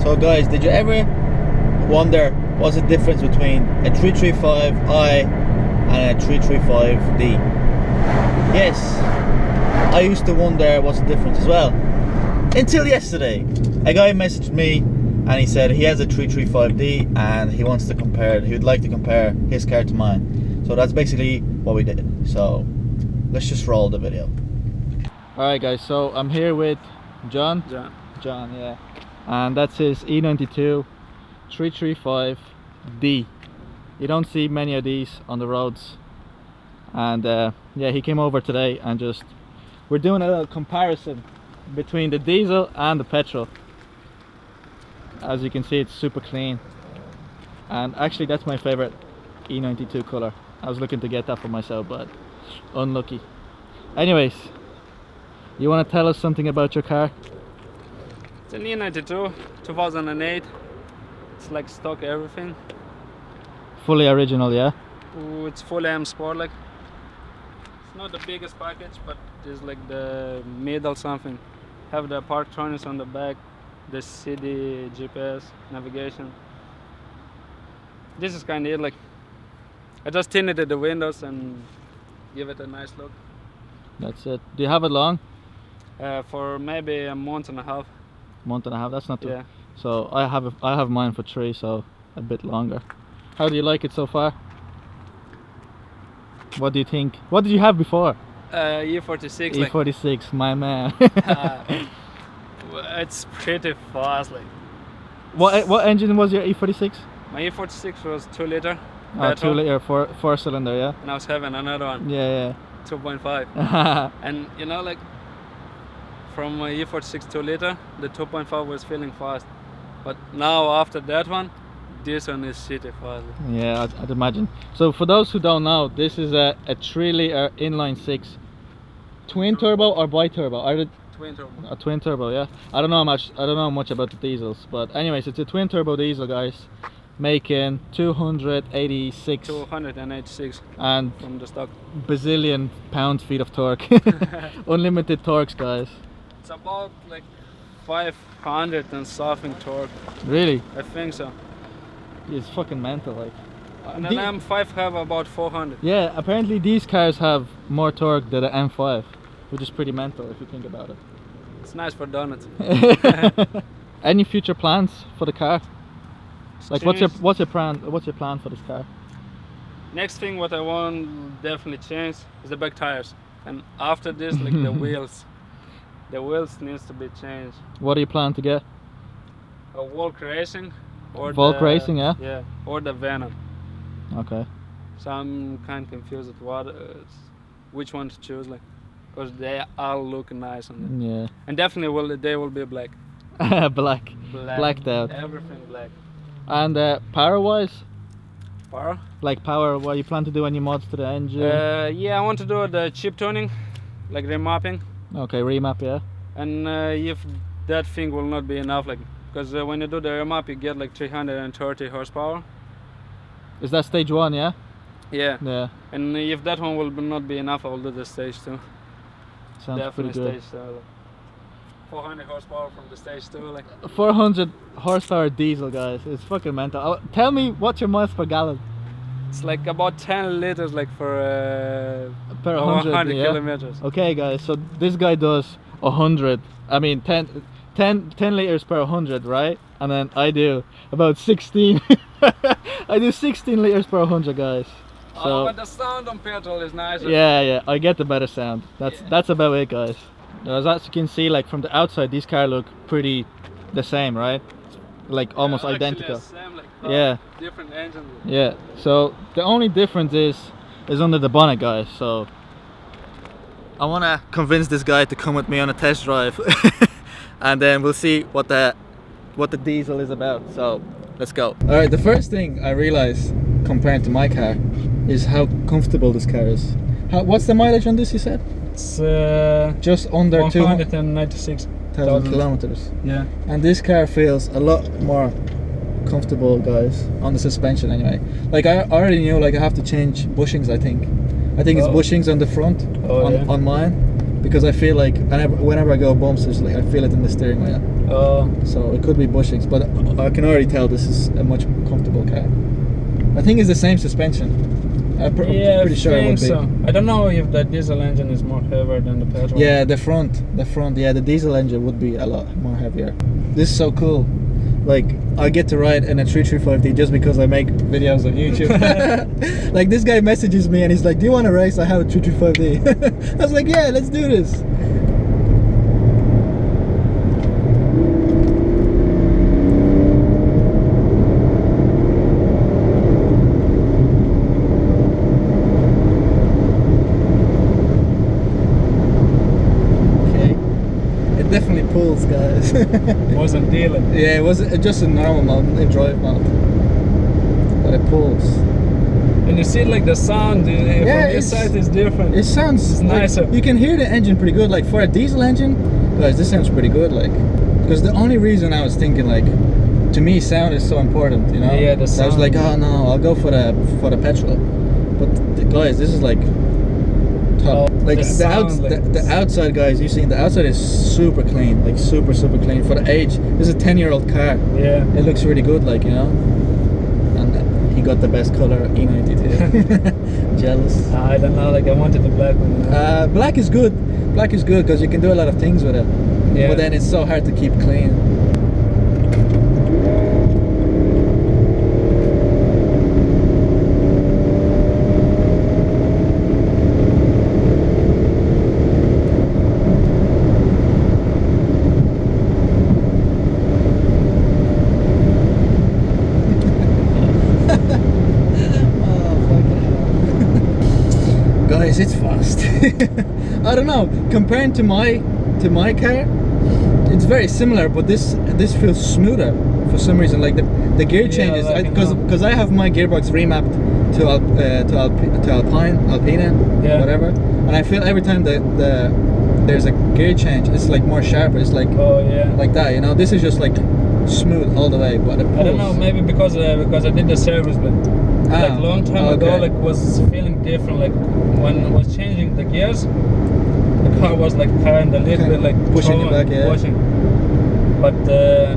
So guys, did you ever wonder what's the difference between a 335i and a 335d? Yes, I used to wonder what's the difference as well. Until yesterday, a guy messaged me and he said he has a 335d and he wants to compare, he would like to compare his car to mine. So that's basically what we did. So let's just roll the video. Alright guys, so I'm here with John, yeah, and that's his E92 335d. You don't see many of these on the roads, and yeah, he came over today and we're doing a little comparison between the diesel and the petrol. As you can see, it's super clean, and actually that's my favorite E92 color. I was looking to get that for myself, but unlucky. Anyways, you want to tell us something about your car? It's an E92 2008. It's like stock everything. Fully original, yeah? Ooh, it's full M Sport. Like, it's not the biggest package, but it's like the middle something. Have the Parktronics on the back, the CD GPS navigation. This is kind of it. Like, I just tinted the windows and give it a nice look. That's it. Do you have it long? For maybe a month and a half. Month and a half, that's not too. Yeah. So I have mine for 3, so a bit longer. How do you like it so far? What do you think? What did you have before? E46. E46, like, my man. It's pretty fast. Like, what engine was your E46? my E46 was 2 liter. 2 liter, four cylinder, yeah. And I was having another one. Yeah. 2.5. And you know, like, from my E46 2 liter, the 2.5 was feeling fast. But now after that one, this one is shitty fast. Yeah, I'd imagine. So for those who don't know, this is a 3 liter inline 6 twin turbo or bi-turbo? Twin turbo. A twin turbo, yeah. I don't know much about the diesels, but anyways, it's a twin turbo diesel, guys, making 286 and from the stock. Bazillion pound-feet of torque. Unlimited torques, guys. It's about like 500 and something torque. Really? I think so. It's fucking mental, like. And an M5 have about 400. Yeah, apparently these cars have more torque than an M5, which is pretty mental if you think about it. It's nice for donuts. Any future plans for the car? Like, what's your plan for this car? Next thing what I want definitely change is the back tires, and after this, like, the wheels. The wheels needs to be changed. What do you plan to get? A Volk Racing or Racing, yeah. Yeah, or the Venom. Okay. So I'm kind of confused at which one to choose, like, because they all look nice on it. Yeah. And definitely they will be black. Blacked out. Everything black. And power-wise? Power? Like power, what you plan to do any mods to the engine? Yeah, I want to do the chip tuning, like remapping. Okay, remap, yeah. And if that thing will not be enough, like, because when you do the remap, you get like 330 horsepower. Is that stage 1, yeah? Yeah. Yeah. And if that one will not be enough, I will do the stage 2. Sounds definitely pretty good. Stage 400 horsepower from the stage 2, like. 400 horsepower diesel, guys. It's fucking mental. Tell me what's your miles per gallon? It's like about 10 liters, like, for per 100 yeah? kilometers. Okay, guys. So this guy does 100. I mean 10 liters per 100, right? And then I do about 16. I do 16 liters per 100, guys. So, but the sound on petrol is nicer. Yeah, I get the better sound. That's about it, guys. As you can see, like, from the outside, these cars look pretty the same, right? Like, almost identical. Same, like, yeah. Different engines. Yeah. So the only difference is under the bonnet, guys. So I want to convince this guy to come with me on a test drive, and then we'll see what the diesel is about. So let's go. All right. The first thing I realized compared to my car is how comfortable this car is. What's the mileage on this, you said? It's just under 296,000 kilometers. Yeah. And this car feels a lot more comfortable, guys, on the suspension anyway. Like, I already knew, like, I have to change bushings. I think it's bushings on the front on mine, because I feel like whenever I go bumps, it's like I feel it in the steering wheel. So it could be bushings, but I can already tell this is a much comfortable car. I think it's the same suspension. I'm pretty sure it would be. So. I don't know if the diesel engine is more heavier than the petrol. Yeah, the front. Yeah, the diesel engine would be a lot more heavier. This is so cool. Like, I get to ride in a 335D just because I make videos on YouTube. Like, this guy messages me and he's like, "Do you want to race? I have a 335D." I was like, "Yeah, let's do this." Definitely pulls, guys. Wasn't dealing. Yeah, it wasn't just a normal mode, a drive mode, but it pulls. And you see, like, the sound from this side is different. It sounds nicer. Like, you can hear the engine pretty good. Like, for a diesel engine, guys, this sounds pretty good. Like, because the only reason I was thinking, like, to me, sound is so important, you know. Yeah, the sound. So I was like, oh no, I'll go for the petrol. But guys, this is like. Like the outside, guys, you see the outside is super clean, like super clean for the age. This is a 10-year-old car. Yeah, it looks really good, like, you know. And he got the best color, E92. Jealous. I don't know, like, I wanted the black one. Black is good. Black is good because you can do a lot of things with it. Yeah. But then it's so hard to keep clean. Guys, it's fast. I don't know, comparing to my car, it's very similar, but this feels smoother for some reason. Like the gear changes, because I have my gearbox remapped to Alpine, whatever, and I feel every time there's a gear change, it's like more sharper. It's like like that, you know. This is just like smooth all the way, but it pulls. I don't know, maybe because I did the service, but like long time ago, like, was feeling different. Like when I was changing the gears, the car was like kind of a little bit like pushing it back, pushing. But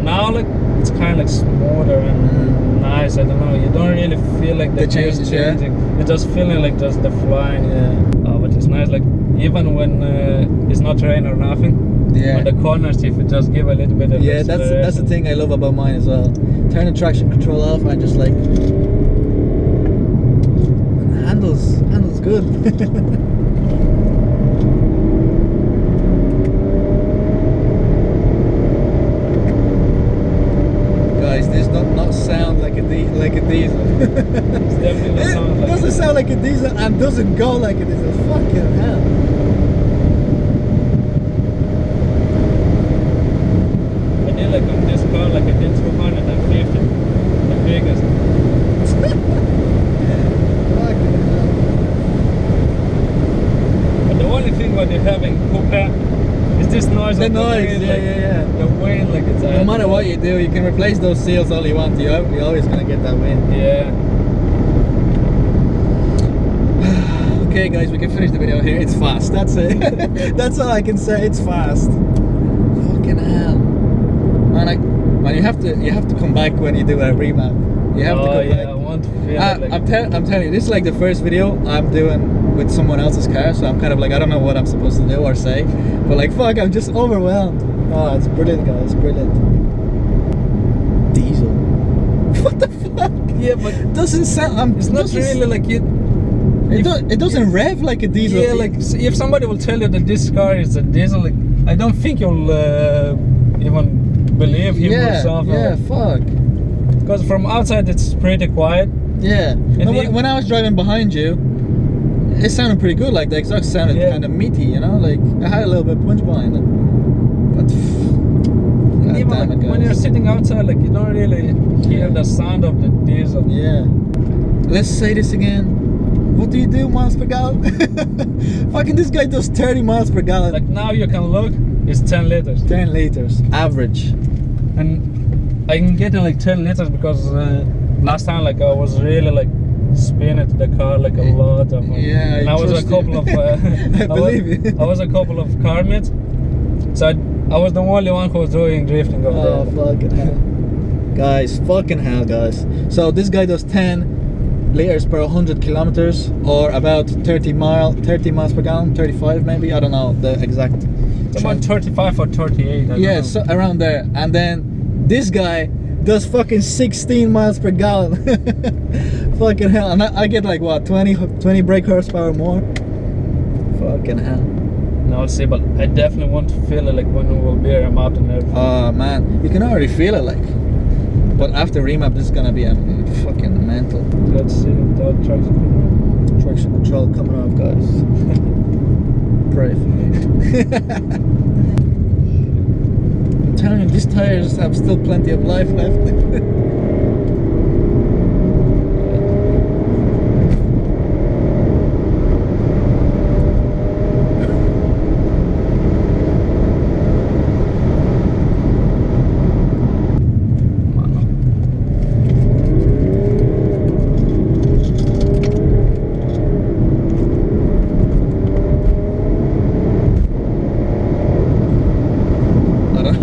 now, like, it's kind of like smoother and nice. I don't know. You don't really feel like the gears changing. You're just feeling like just the flying. Yeah. But it's nice. Like, even when it's not rain or nothing. Yeah. On the corners, if you just give a little bit of that's the thing I love about mine as well. Turn the traction control off, I just like. Handles good. Guys, this not sound like a diesel. It's definitely not sound like. It doesn't sound like a diesel and doesn't go like a diesel. Fucking hell. I did, like, on this car, like, I did 250, the biggest. But the only thing what you have in Coupe is this noise. The noise, wind, yeah. The wind, like, it's. No matter what you do, you can replace those seals all you want. You're always gonna get that wind. Yeah. Okay, guys, we can finish the video here. It's fast. That's it. That's all I can say. It's fast. Fucking hell. Man, you have to come back when you do a remap. You have to come back. I want to feel like. I'm telling you, this is like the first video I'm doing with someone else's car, so I'm kind of like, I don't know what I'm supposed to do or say, but like, fuck, I'm just overwhelmed. Oh, it's brilliant, guys, brilliant. Diesel. What the fuck? Yeah, but it doesn't sound. It's not really like it. It doesn't rev like a diesel. Yeah, like, if somebody will tell you that this car is a diesel, like, I don't think you'll even believe him or something. Yeah, fuck. Because from outside it's pretty quiet. Yeah. No, when I was driving behind you, it sounded pretty good. Like the exhaust sounded kind of meaty, you know. Like I had a little bit of punch behind it. But even like, when you're sitting outside, like, you don't really hear the sound of the diesel. Yeah. Let's say this again. What do you do, miles per gallon? Fucking this guy does 30 miles per gallon. Like, now you can look, it's 10 liters. 10 liters, average. And I can get like 10 liters because last time, like, I was really like spinning the car like a lot of. Yeah, and I was a couple of. I believe you. I was a couple of car meets, so I was the only one who was doing drifting over Oh, there. fucking hell. Guys, fucking hell, guys. So this guy does 10 liters per 100 kilometers, or about 30 miles per gallon, 35 maybe, I don't know the exact. It's about 35 or 38. I don't Yeah, know. so around there. And then this guy does fucking 16 miles per gallon. Fucking hell. And I get like what, 20 brake horsepower more? Fucking hell. No, see, but I definitely want to feel it like when we will be a mountain and everything. Oh man, you can already feel it like. But after remap, this is gonna be a fucking mental. Let's see the trucks coming up. Traction control coming off, guys. Pray for me. I'm telling you, these tires have still plenty of life left.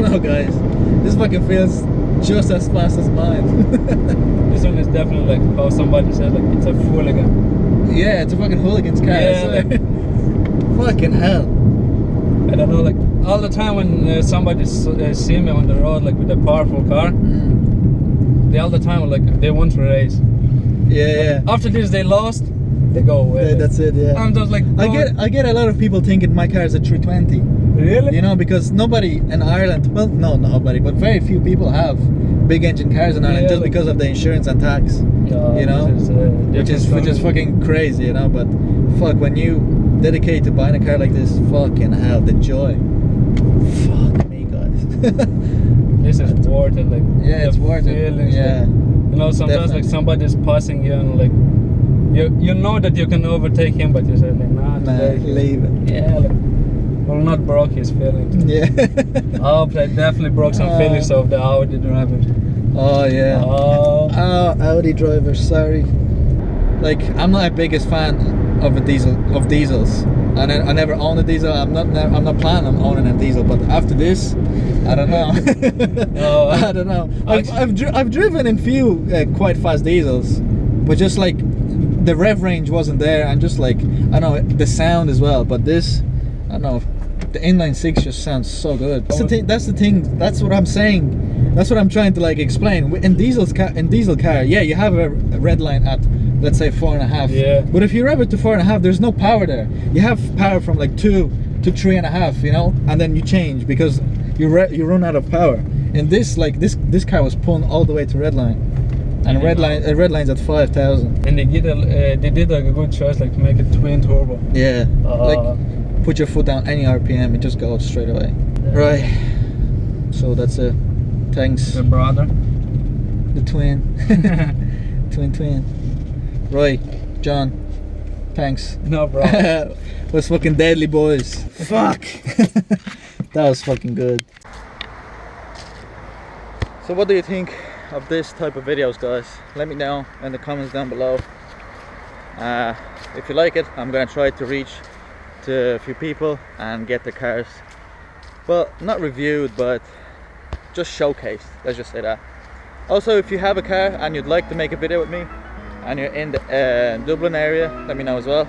No, guys, this fucking feels just as fast as mine. This one is definitely like how somebody said, like it's a hooligan. Yeah, it's a fucking hooligan's car. Yeah, I swear. Fucking hell. I don't know, like all the time when somebody see me on the road like with a powerful car, they all the time like they want to race. Yeah. After this they lost, they go away. Yeah, that's it. Yeah. I'm just like, I get a lot of people thinking my car is a 320. really? You know, because nobody in Ireland, well, no, nobody, but very few people have big engine cars in Ireland, Yeah, just like- because of the insurance and tax. You know, which is fucking crazy, you know. But fuck, when you dedicate to buying a car like this, fucking hell, the joy. Fuck me, guys. This is worth it, like Yeah, it's the worth it. feelings, Yeah. like, you know, sometimes Definitely. like somebody's passing you and like you know that you can overtake him, but you say like, nah, Nah, today he- leave it. Yeah, like will not broke his feelings. Yeah. Oh, but I definitely broke some feelings of the Audi drivers. Oh yeah. Oh, Oh, Audi driver, sorry. Like, I'm not a biggest fan of diesels. I never owned a diesel. I'm not planning on owning a diesel. But after this, I don't know. Oh. I don't know. I've driven in few quite fast diesels, but just like the rev range wasn't there, and just like I know the sound as well. But this, I don't know. The inline six just sounds so good. That's the thing. That's what I'm saying. That's what I'm trying to like explain. In diesel car, yeah, you have a red line at, let's say, 4.5. Yeah. But if you rev it to 4.5, there's no power there. You have power from like 2 to 3.5, you know, and then you change because you run out of power. And this car was pulling all the way to red line, and red line's at 5,000. and they did like a good choice, like to make it twin turbo. Yeah. Like, put your foot down any RPM, it just goes straight away. Right. So that's it. Thanks. The brother. The twin. twin. Right, John. Thanks. No problem. Was fucking deadly, boys. Fuck. That was fucking good. So what do you think of this type of videos, guys? Let me know in the comments down below. If you like it, I'm gonna try to reach to a few people and get the cars, well, not reviewed, but just showcased. Let's just say that. Also, if you have a car and you'd like to make a video with me and you're in the Dublin area, let me know as well,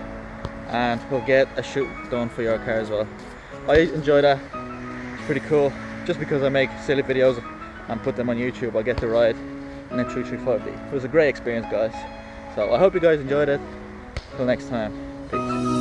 and we'll get a shoot done for your car as well. I enjoy that. It's pretty cool. Just because I make silly videos and put them on YouTube, I get to ride in a 335D. It was a great experience, guys. So I hope you guys enjoyed it. Till next time, peace.